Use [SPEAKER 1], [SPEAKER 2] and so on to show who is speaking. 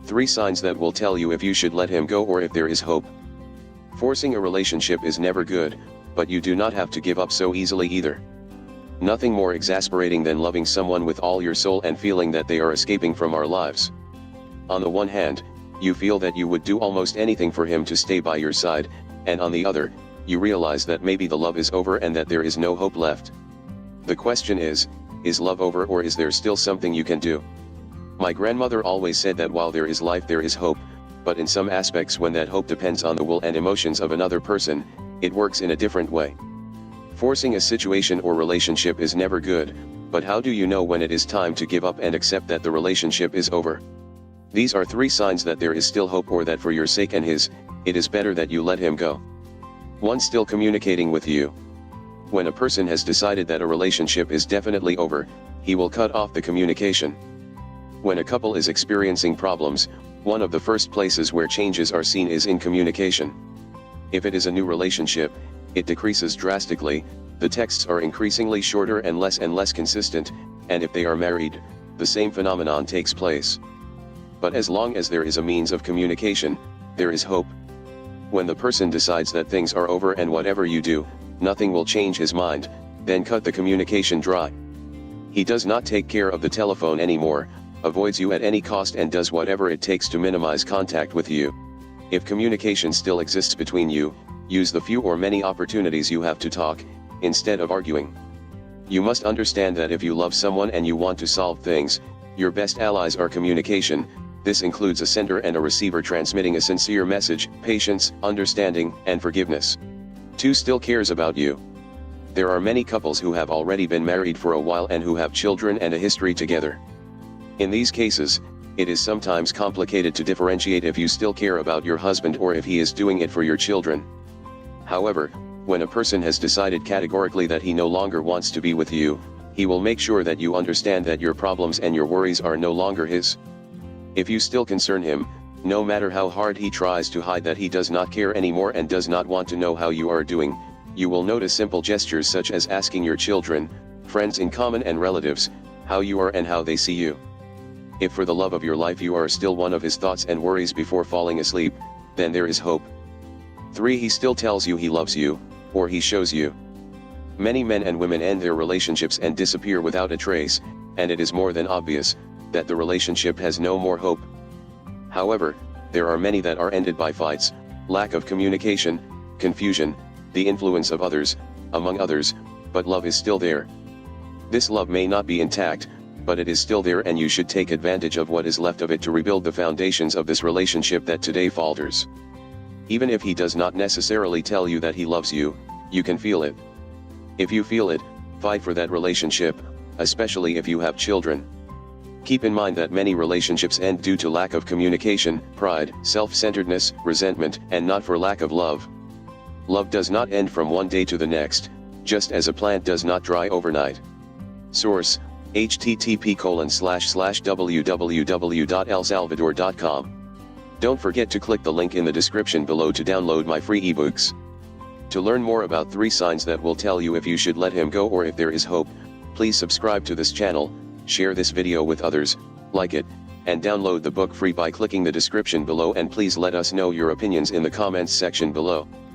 [SPEAKER 1] 3 signs that will tell you if you should let him go or if there is hope. Forcing a relationship is never good, but you do not have to give up so easily either. Nothing more exasperating than loving someone with all your soul and feeling that they are escaping from our lives. On the one hand, you feel that you would do almost anything for him to stay by your side, and on the other, you realize that maybe the love is over and that there is no hope left. The question is love over, or is there still something you can do? My grandmother always said that while there is life there is hope, but in some aspects when that hope depends on the will and emotions of another person, it works in a different way. Forcing a situation or relationship is never good, but how do you know when it is time to give up and accept that the relationship is over? These are 3 signs that there is still hope, or that for your sake and his, it is better that you let him go. 1. Still communicating with you. When a person has decided that a relationship is definitely over, he will cut off the communication. When a couple is experiencing problems, one of the first places where changes are seen is in communication. If it is a new relationship, it decreases drastically, the texts are increasingly shorter and less consistent, and if they are married, the same phenomenon takes place. But as long as there is a means of communication, there is hope. When the person decides that things are over and whatever you do, nothing will change his mind, then cut the communication dry. He does not take care of the telephone anymore, avoids you at any cost, and does whatever it takes to minimize contact with you. If communication still exists between you, use the few or many opportunities you have to talk, instead of arguing. You must understand that if you love someone and you want to solve things, your best allies are communication. This includes a sender and a receiver transmitting a sincere message, patience, understanding, and forgiveness. 2. Still cares about you. There are many couples who have already been married for a while and who have children and a history together. In these cases, it is sometimes complicated to differentiate if you still care about your husband or if he is doing it for your children. However, when a person has decided categorically that he no longer wants to be with you, he will make sure that you understand that your problems and your worries are no longer his. If you still concern him, no matter how hard he tries to hide that he does not care anymore and does not want to know how you are doing, you will notice simple gestures such as asking your children, friends in common and relatives, how you are and how they see you. If for the love of your life you are still one of his thoughts and worries before falling asleep, then there is hope. 3. He still tells you he loves you, or he shows you. Many men and women end their relationships and disappear without a trace, and it is more than obvious that the relationship has no more hope. However, there are many that are ended by fights, lack of communication, confusion, the influence of others, among others, but love is still there. This love may not be intact, but it is still there, and you should take advantage of what is left of it to rebuild the foundations of this relationship that today falters. Even if he does not necessarily tell you that he loves you, you can feel it. If you feel it, fight for that relationship, especially if you have children. Keep in mind that many relationships end due to lack of communication, pride, self-centeredness, resentment, and not for lack of love. Love does not end from one day to the next, just as a plant does not dry overnight. Source: http://www.elsalvador.com. Don't forget to click the link in the description below to download my free ebooks. To learn more about 3 signs that will tell you if you should let him go or if there is hope, please subscribe to this channel, share this video with others, like it, and download the book free by clicking the description below, and please let us know your opinions in the comments section below.